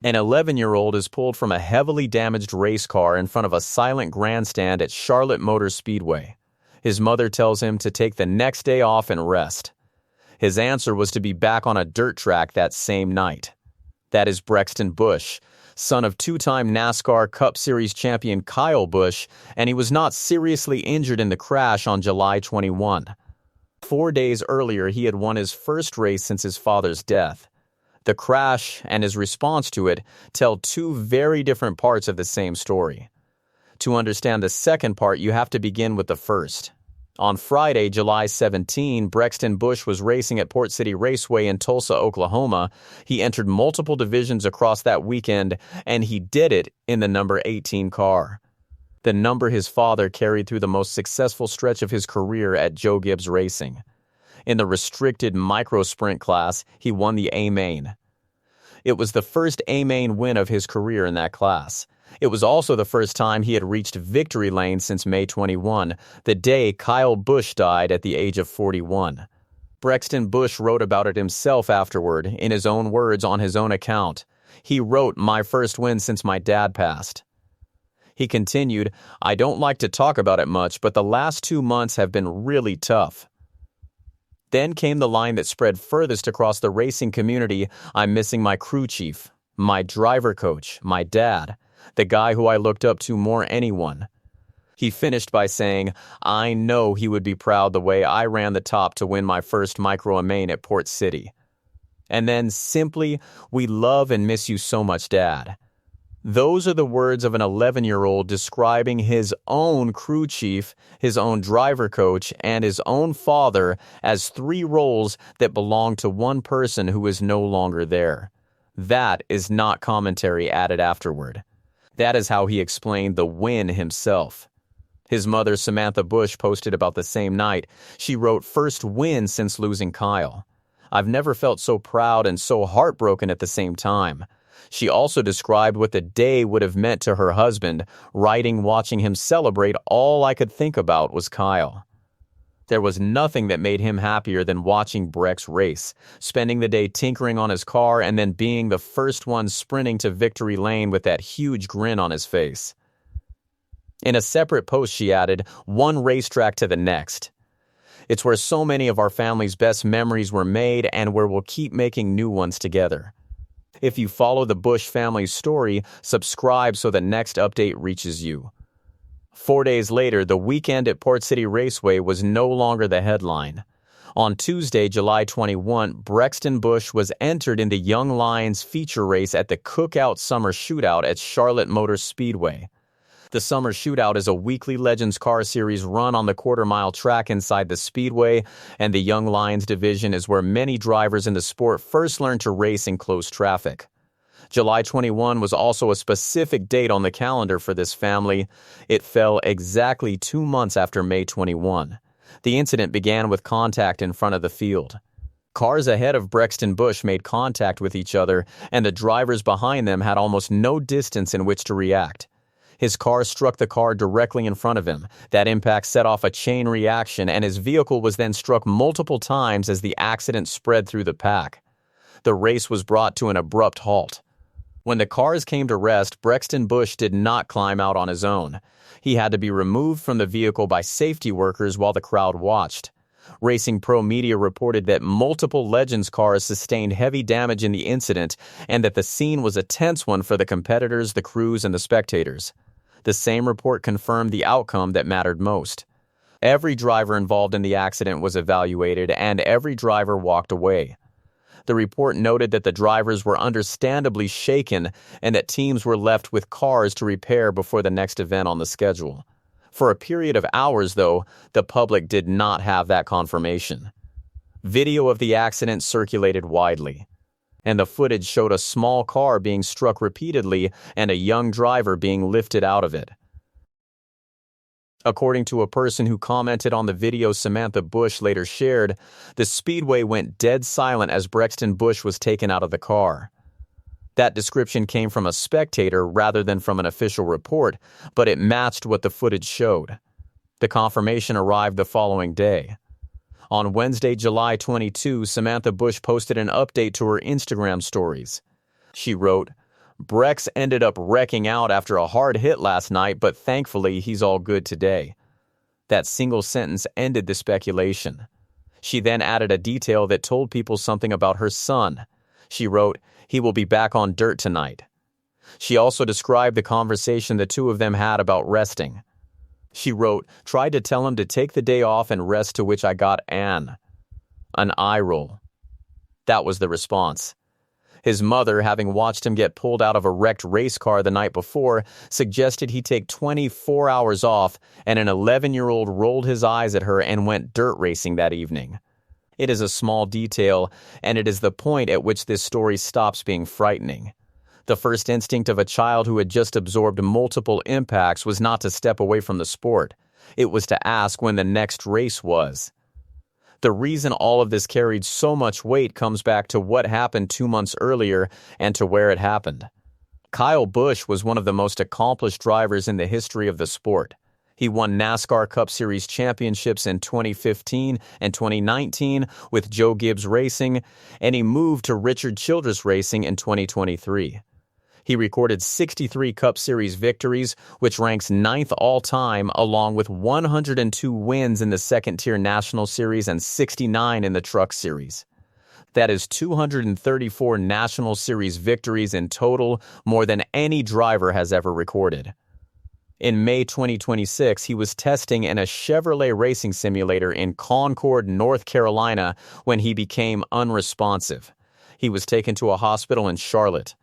An 11-year-old is pulled from a heavily damaged race car in front of a silent grandstand at Charlotte Motor Speedway. His mother tells him to take the next day off and rest. His answer was to be back on a dirt track that same night. That is Brexton Busch, son of two-time Nascar Cup Series champion Kyle Busch, and he was not seriously injured in the crash on July 21. 4 days earlier, he had won his first race since his father's death. The crash and his response to it tell two very different parts of the same story. To understand the second part, you have to begin with the first. On Friday, July 17, Brexton Busch was racing at Port City Raceway in Tulsa, Oklahoma. He entered multiple divisions across that weekend, and he did it in the number 18 car. The number his father carried through the most successful stretch of his career at Joe Gibbs Racing. In the restricted micro-sprint class, he won the A-Main. It was the first A-Main win of his career in that class. It was also the first time he had reached victory lane since May 21, the day Kyle Busch died at the age of 41. Brexton Busch wrote about it himself afterward, in his own words on his own account. He wrote, "My first win since my dad passed." He continued, "I don't like to talk about it much, but the last 2 months have been really tough." Then came the line that spread furthest across the racing community: "I'm missing my crew chief, my driver coach, my dad, the guy who I looked up to more anyone." He finished by saying, "I know he would be proud the way I ran the top to win my first micro-main at Port City." And then simply, "We love and miss you so much, Dad." Those are the words of an 11-year-old describing his own crew chief, his own driver coach, and his own father as three roles that belong to one person who is no longer there. That is not commentary added afterward. That is how he explained the win himself. His mother, Samantha Busch, posted about the same night. She wrote, "First win since losing Kyle. I've never felt so proud and so heartbroken at the same time." She also described what the day would have meant to her husband, writing, "Watching him celebrate, all I could think about was Kyle." There was nothing that made him happier than watching Brex race, spending the day tinkering on his car and then being the first one sprinting to victory lane with that huge grin on his face. In a separate post, she added, "One racetrack to the next. It's where so many of our family's best memories were made and where we'll keep making new ones together." If you follow the Busch family's story, subscribe so the next update reaches you. 4 days later, the weekend at Port City Raceway was no longer the headline. On Tuesday, July 21, Brexton Busch was entered in the Young Lions feature race at the Cookout Summer Shootout at Charlotte Motor Speedway. The Summer Shootout is a weekly Legends Car Series run on the quarter-mile track inside the Speedway, and the Young Lions division is where many drivers in the sport first learn to race in close traffic. July 21 was also a specific date on the calendar for this family. It fell exactly 2 months after May 21. The incident began with contact in front of the field. Cars ahead of Brexton Busch made contact with each other, and the drivers behind them had almost no distance in which to react. His car struck the car directly in front of him. That impact set off a chain reaction, and his vehicle was then struck multiple times as the accident spread through the pack. The race was brought to an abrupt halt. When the cars came to rest, Brexton Busch did not climb out on his own. He had to be removed from the vehicle by safety workers while the crowd watched. Racing Pro Media reported that multiple Legends cars sustained heavy damage in the incident and that the scene was a tense one for the competitors, the crews, and the spectators. The same report confirmed the outcome that mattered most. Every driver involved in the accident was evaluated, and every driver walked away. The report noted that the drivers were understandably shaken and that teams were left with cars to repair before the next event on the schedule. For a period of hours, though, the public did not have that confirmation. Video of the accident circulated widely, and the footage showed a small car being struck repeatedly and a young driver being lifted out of it. According to a person who commented on the video Samantha Busch later shared, the speedway went dead silent as Brexton Busch was taken out of the car. That description came from a spectator rather than from an official report, but it matched what the footage showed. The confirmation arrived the following day. On Wednesday, July 22, Samantha Busch posted an update to her Instagram stories. She wrote, Brex ended up wrecking out after a hard hit last night, but thankfully he's all good today. That single sentence ended the speculation. She then added a detail that told people something about her son. She wrote, "He will be back on dirt tonight." She also described the conversation the two of them had about resting. She wrote, "Tried to tell him to take the day off and rest, to which I got an eye roll." That was the response. His mother, having watched him get pulled out of a wrecked race car the night before, suggested he take 24 hours off, and an 11-year-old rolled his eyes at her and went dirt racing that evening. It is a small detail, and it is the point at which this story stops being frightening. The first instinct of a child who had just absorbed multiple impacts was not to step away from the sport. It was to ask when the next race was. The reason all of this carried so much weight comes back to what happened 2 months earlier and to where it happened. Kyle Busch was one of the most accomplished drivers in the history of the sport. He won NASCAR Cup Series championships in 2015 and 2019 with Joe Gibbs Racing, and he moved to Richard Childress Racing in 2023. He recorded 63 Cup Series victories, which ranks 9th all-time, along with 102 wins in the second-tier National Series and 69 in the Truck Series. That is 234 National Series victories in total, more than any driver has ever recorded. In May 2026, he was testing in a Chevrolet racing simulator in Concord, North Carolina, when he became unresponsive. He was taken to a hospital in Charlotte.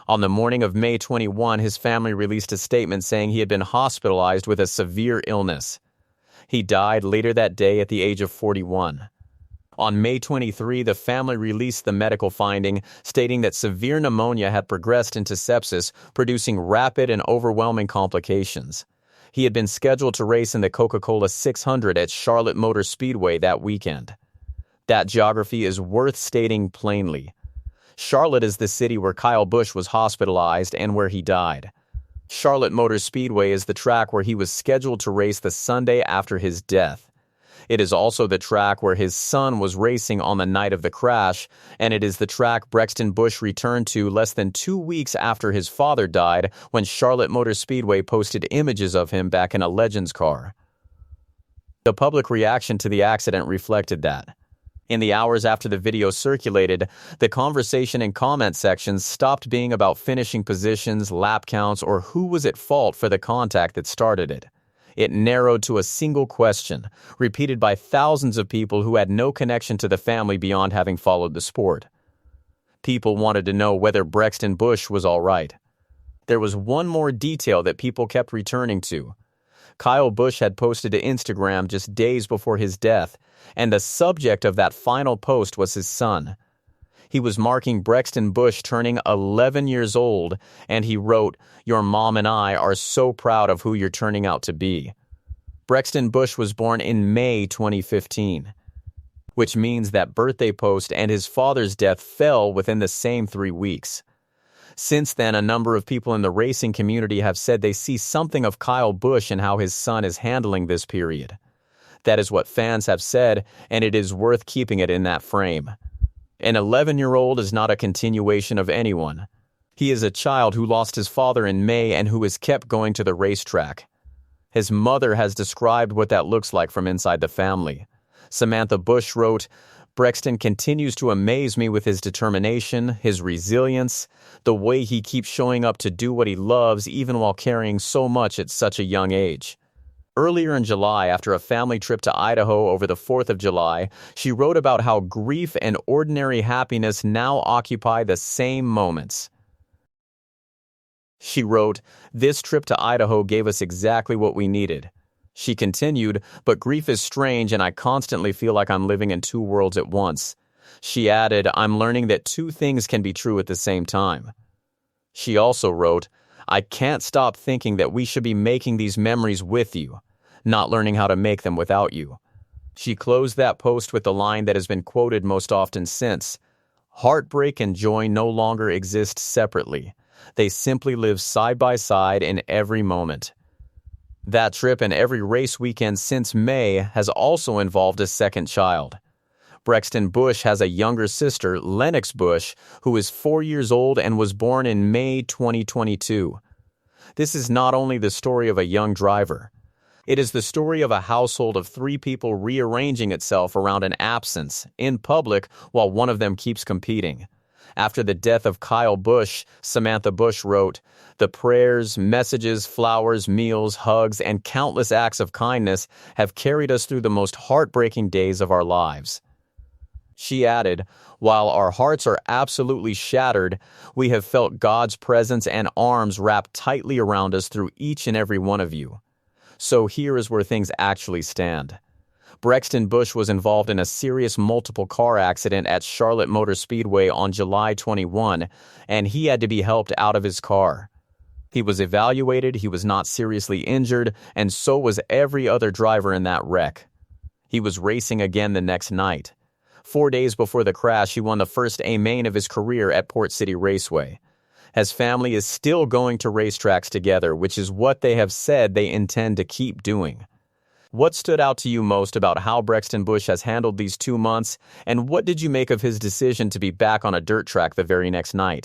On the morning of May 21, his family released a statement saying he had been hospitalized with a severe illness. He died later that day at the age of 41. On May 23, the family released the medical finding, stating that severe pneumonia had progressed into sepsis, producing rapid and overwhelming complications. He had been scheduled to race in the Coca-Cola 600 at Charlotte Motor Speedway that weekend. That geography is worth stating plainly. Charlotte is the city where Kyle Busch was hospitalized and where he died. Charlotte Motor Speedway is the track where he was scheduled to race the Sunday after his death. It is also the track where his son was racing on the night of the crash, and it is the track Brexton Busch returned to less than 2 weeks after his father died, when Charlotte Motor Speedway posted images of him back in a Legends car. The public reaction to the accident reflected that. In the hours after the video circulated, the conversation and comment sections stopped being about finishing positions, lap counts, or who was at fault for the contact that started it. It narrowed to a single question, repeated by thousands of people who had no connection to the family beyond having followed the sport. People wanted to know whether Brexton Busch was all right. There was one more detail that people kept returning to. Kyle Busch had posted to Instagram just days before his death, and the subject of that final post was his son. He was marking Brexton Busch turning 11 years old, and he wrote, "Your mom and I are so proud of who you're turning out to be." Brexton Busch was born in May 2015, which means that birthday post and his father's death fell within the same 3 weeks. Since then, a number of people in the racing community have said they see something of Kyle Busch in how his son is handling this period. That is what fans have said, and it is worth keeping it in that frame. An 11-year-old is not a continuation of anyone. He is a child who lost his father in May and who has kept going to the racetrack. His mother has described what that looks like from inside the family. Samantha Busch wrote, "Brexton continues to amaze me with his determination, his resilience, the way he keeps showing up to do what he loves even while carrying so much at such a young age." Earlier in July, after a family trip to Idaho over the 4th of July, she wrote about how grief and ordinary happiness now occupy the same moments. She wrote, "This trip to Idaho gave us exactly what we needed." She continued, "But grief is strange and I constantly feel like I'm living in 2 worlds at once." She added, "I'm learning that 2 things can be true at the same time." She also wrote, "I can't stop thinking that we should be making these memories with you, not learning how to make them without you." She closed that post with the line that has been quoted most often since, "Heartbreak and joy no longer exist separately. They simply live side by side in every moment." That trip and every race weekend since May has also involved a second child. Brexton Busch has a younger sister, Lennox Busch, who is 4 years old and was born in May 2022. This is not only the story of a young driver. It is the story of a household of 3 people rearranging itself around an absence, in public, while one of them keeps competing. After the death of Kyle Busch, Samantha Busch wrote, "The prayers, messages, flowers, meals, hugs, and countless acts of kindness have carried us through the most heartbreaking days of our lives." She added, "While our hearts are absolutely shattered, we have felt God's presence and arms wrapped tightly around us through each and every one of you." So here is where things actually stand. Brexton Busch was involved in a serious multiple car accident at Charlotte Motor Speedway on July 21, and he had to be helped out of his car. He was evaluated, he was not seriously injured, and so was every other driver in that wreck. He was racing again the next night. 4 days before the crash, he won the first A-main of his career at Port City Raceway. His family is still going to racetracks together, which is what they have said they intend to keep doing. What stood out to you most about how Brexton Busch has handled these 2 months, and what did you make of his decision to be back on a dirt track the very next night?